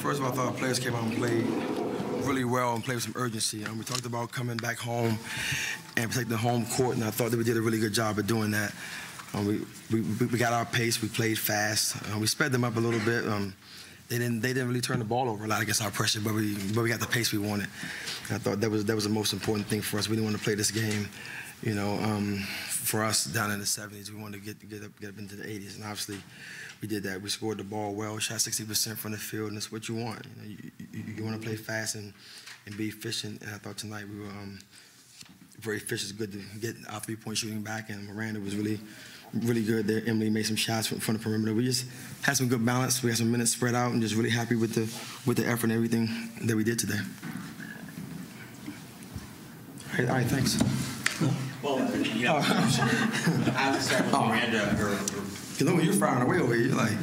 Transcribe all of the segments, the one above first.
First of all, I thought our players came out and played really well and played with some urgency. We talked about coming back home and protecting the home court, and I thought that we did a really good job of doing that. We got our pace. We played fast. We sped them up a little bit. They didn't really turn the ball over a lot against our pressure, but we got the pace we wanted. And I thought that was the most important thing for us. We didn't want to play this game, for us down in the 70s. We wanted to get up into the 80s, and obviously we did that. We scored the ball well, shot 60% from the field, and that's what you want. You want to play fast and be efficient. And I thought tonight we were very efficient. It's good to get our three-point shooting back, and Miranda was really good there. Emily made some shots from the perimeter. We just had some good balance. We had some minutes spread out, and just really happy with the effort and everything that we did today. All right, thanks. Well, I was starting with Miranda. When you're firing away over here, you're like,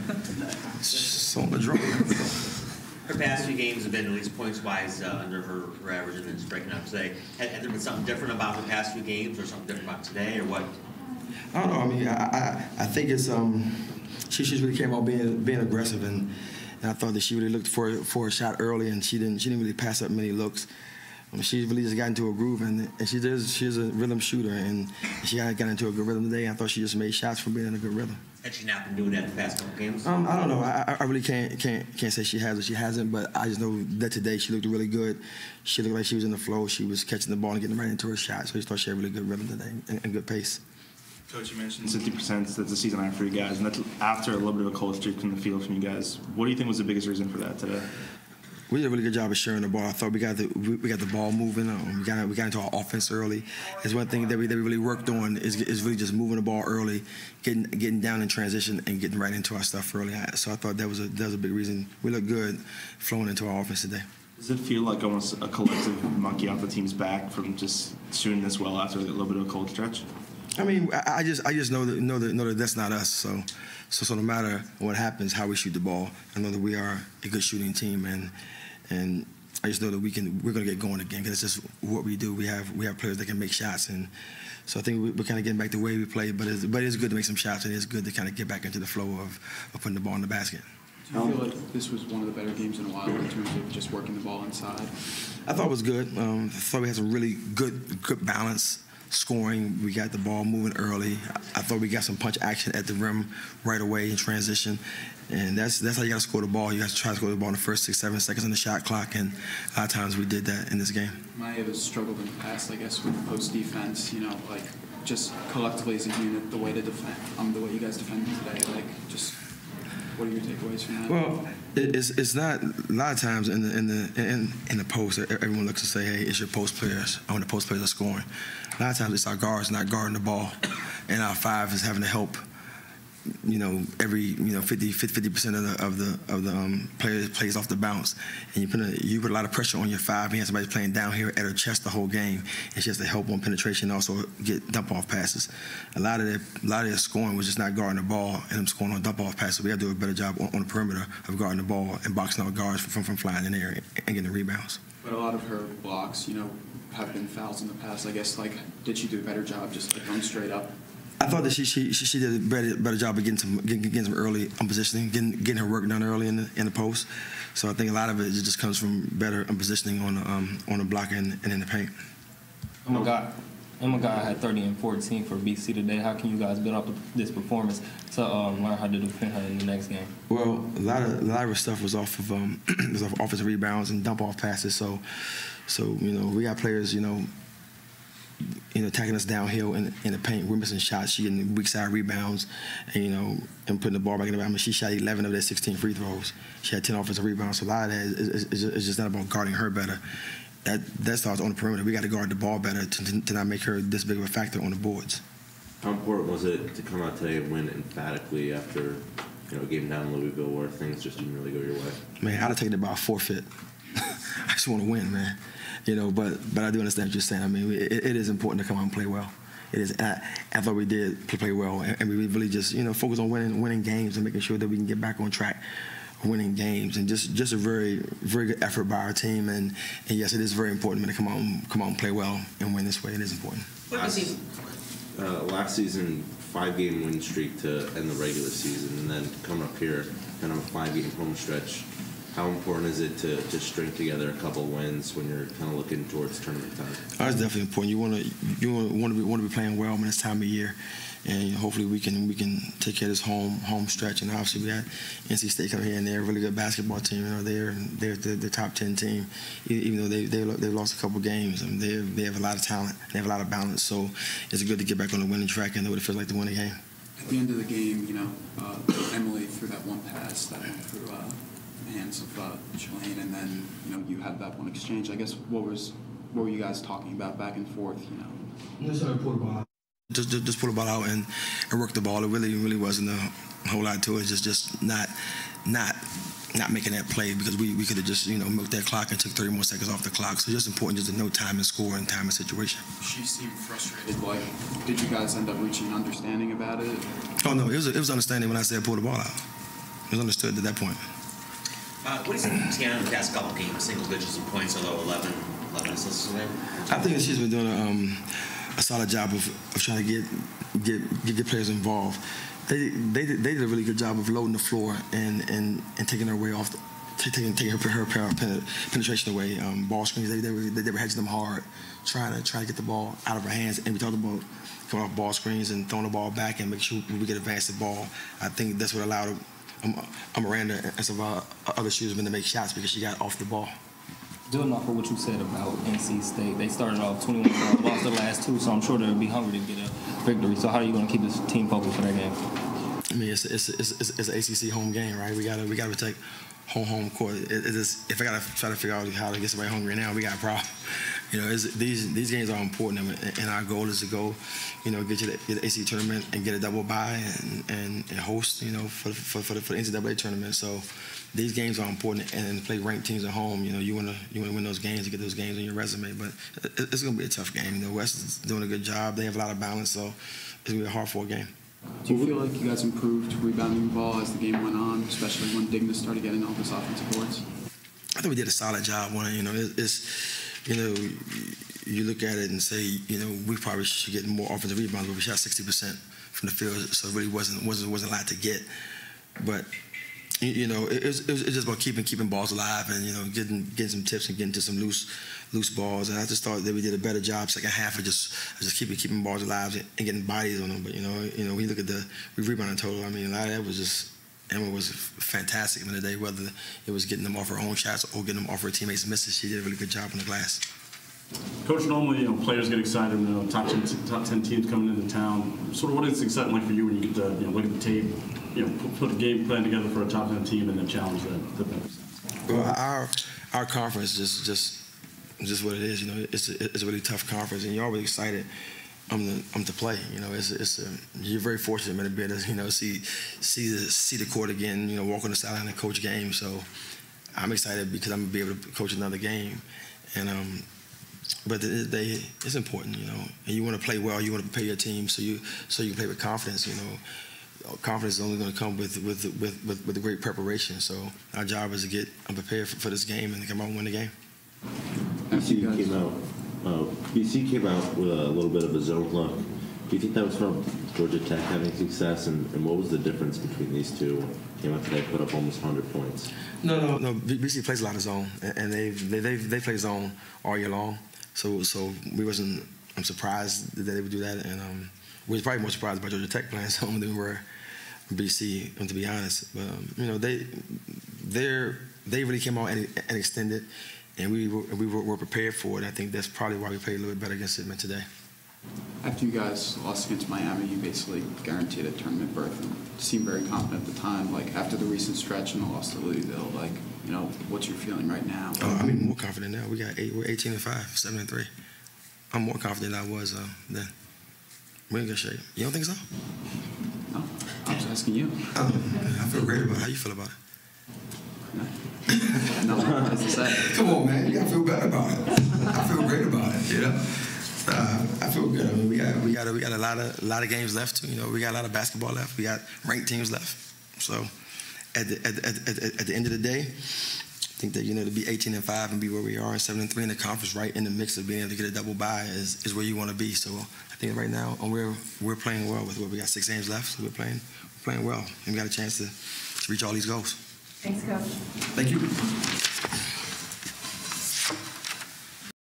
so on the drum. Her past few games have been, at least points-wise, under her average, and then striking out today. Had there been something different about the past few games, or something different about today, or what? I don't know. I mean, I think it's she really came out being aggressive, and I thought that she really looked for a shot early, and she didn't really pass up many looks. She really just got into a groove, and she's a rhythm shooter, and she got into a good rhythm today. I thought she just made shots from being in a good rhythm. Had she not been doing that the past couple games? I don't know. I really can't say she has or she hasn't, but I just know that today she looked really good. She looked like she was in the flow. She was catching the ball and getting right into her shot, so I just thought she had really good rhythm today and good pace. Coach, you mentioned 60%. That's a season high for you guys, and that's after a little bit of a cold streak from the field from you guys. What do you think was the biggest reason for that today? We did a really good job of sharing the ball. I thought we got the ball moving. We got into our offense early. It's one thing that we really worked on is really just moving the ball early, getting down in transition and getting right into our stuff early. So I thought that was a big reason. We looked good flowing into our offense today. Does it feel like almost a collective monkey off the team's back from just shooting this well after a little bit of a cold stretch? I mean, I just know that that's not us. So no matter what happens, how we shoot the ball, I know that we are a good shooting team, and I just know that we're going to get going again, because it's just what we do. We have players that can make shots, and so I think we're kind of getting back to the way we play. But it's good to make some shots, and it's good to kind of get back into the flow of putting the ball in the basket. Do you feel like this was one of the better games in a while in terms of just working the ball inside? I thought it was good. I thought we had some really good balance. Scoring, we got the ball moving early. I thought we got some punch action at the rim right away in transition, and that's how you got to score the ball. You got to try to score the ball in the first 6-7 seconds on the shot clock, and a lot of times we did that in this game. Maya has struggled in the past, I guess, with post defense. Like just collectively as a unit, the way to defend, the way you guys defended today. Like, just what are your takeaways from that? Well, it's not a lot of times in the post. Everyone looks and say, "Hey, it's your post players." When the post players are scoring. A lot of times it's our guards not guarding the ball, and our five is having to help. Every 50% of the players plays off the bounce, and you put a lot of pressure on your five. And you have somebody playing down here at her chest the whole game. It's just to help on penetration, also get dump off passes. A lot of their scoring was just not guarding the ball and them scoring on dump off passes. We got to do a better job on the perimeter of guarding the ball and boxing out guards from flying in there and getting the rebounds. But a lot of her blocks, have been fouls in the past. I guess, did she do a better job just going straight up? I thought that she did a better job of getting some early positioning, getting her work done early in the post. So I think a lot of it just comes from better positioning on the block and in the paint. Oh my God. Emma had 30 and 14 for BC today. How can you guys build up this performance to learn how to defend her in the next game? Well, a lot of her stuff was off of offensive rebounds and dump off passes. So we got players attacking us downhill in the paint. We're missing shots. She getting weak side rebounds, and putting the ball back in the basket. She shot 11 of their 16 free throws. She had 10 offensive rebounds. So a lot of that is just not about guarding her better. That starts on the perimeter. We got to guard the ball better to not make her this big of a factor on the boards. How important was it to come out today and win emphatically after a game down in Louisville where things just didn't really go your way? Man, I'd have taken it by a forfeit. I just want to win, man. But I do understand what you're saying. I mean, it is important to come out and play well. It is. I thought we did play well, and we really just focus on winning games and making sure that we can get back on track, winning games, and just a very, very good effort by our team. And yes, it is very important to come out and play well and win this way. It is important. Last season, 5-game win streak to end the regular season, and then coming up here, kind of a 5-game home stretch. How important is it to string together a couple wins when you're kind of looking towards tournament time? That's definitely important. You want to be playing well when it's time of year, and hopefully we can take care of this home stretch. And obviously we got NC State coming here, and they're a really good basketball team. They're the top 10 team, even though they lost a couple games. They have a lot of talent. They have a lot of balance. So it's good to get back on the winning track and know what it feels like to win a game. At the end of the game, Emily threw that one pass that went through the hands of Shalane, and then you had that one exchange. I guess what were you guys talking about back and forth? Just pull the ball out. Just pull the ball out and work the ball. It really wasn't a whole lot to it. Just not making that play, because we could have just milked that clock and took 30 more seconds off the clock. So just important just to know time and score and time and situation. She seemed frustrated. Did you guys end up reaching an understanding about it? Oh no, it was understanding when I said pull the ball out. It was understood at that point. What do you think Tiana in the past couple games, single digits of points, although 11 assists today? I think she's been doing a solid job of trying to get players involved. They did a really good job of loading the floor and taking her way off, taking her penetration away. Ball screens, they were hedging them hard, trying to get the ball out of her hands. And we talked about coming off ball screens and throwing the ball back and make sure we get advance the ball. I think that's what allowed Miranda and some other shooters to make shots, because she got off the ball. Building off of what you said about NC State, they started off 21-0, lost the last two, so I'm sure they'll be hungry to get a victory. So how are you going to keep this team focused for that game? I mean, it's an ACC home game, right? We gotta protect home court. If I gotta try to figure out how to get somebody hungry now, we got a problem. These games are important, and our goal is to go, get to the ACC tournament and get a double bye and host, for the NCAA tournament. So these games are important, and play ranked teams at home. You want to win those games to get those games on your resume. But it's going to be a tough game. West is doing a good job. They have a lot of balance, so it's going to be a hard-fought game. Do you feel like you guys improved rebounding the ball as the game went on, especially when Digna started getting all this offensive boards? I think we did a solid job on it. You look at it and say, we probably should get more offensive rebounds, but we shot 60% from the field, so it really wasn't a lot to get. But it's just about keeping balls alive and getting some tips and getting to some loose balls. And I just thought that we did a better job second half of just keeping balls alive and getting bodies on them. But when you look at the rebounding total, I mean, a lot of that was just Emma was fantastic in the day, whether it was getting them off her own shots or getting them off her teammates' misses. She did a really good job on the glass. Coach, normally, players get excited when top 10 teams coming into town. Sort of what is exciting like for you when you get to look at the tape, put a game plan together for a top 10 team and then challenge the best? Well, our conference is just what it is. It's a really tough conference, and you're always excited to play. You're very fortunate to be able to see the court again. Walk on the sideline and coach games. So I'm excited because I'm gonna be able to coach another game, and but it's important, and you want to play well. You want to prepare your team so you can play with confidence. Confidence is only going to come with the great preparation. So our job is to get prepared for this game and to come out and win the game. BC came out with a little bit of a zone look. Do you think that was from Georgia Tech having success, and what was the difference between these two? Came out today, put up almost 100 points. No. BC plays a lot of zone, and they play zone all year long. So I'm surprised that they would do that, and we was probably more surprised by Georgia Tech playing zone than we were BC, to be honest. But they really came out and extended, and we were prepared for it. I think that's probably why we played a little bit better against Hillsman today. After you guys lost against Miami, you basically guaranteed a tournament berth and seemed very confident at the time. After the recent stretch and the loss to Louisville, what's your feeling right now? I'm more confident now. We're 18-5, 7-3. I'm more confident than I was then. We're in good shape. You don't think so? No, I was asking you. I feel great about it. How you feel about it? No, what to say? Come on, man. You gotta feel better about it. I feel great about it. I feel good. I mean, we got a lot of games left too. We got a lot of basketball left. We got ranked teams left. So at the end of the day, I think that to be 18-5 and be where we are and 7-3 in the conference, right in the mix of being able to get a double bye is where you want to be. So I think right now we're playing well with what we got 6 games left. So we're playing well, and we got a chance to reach all these goals. Thanks, Coach. Thank you.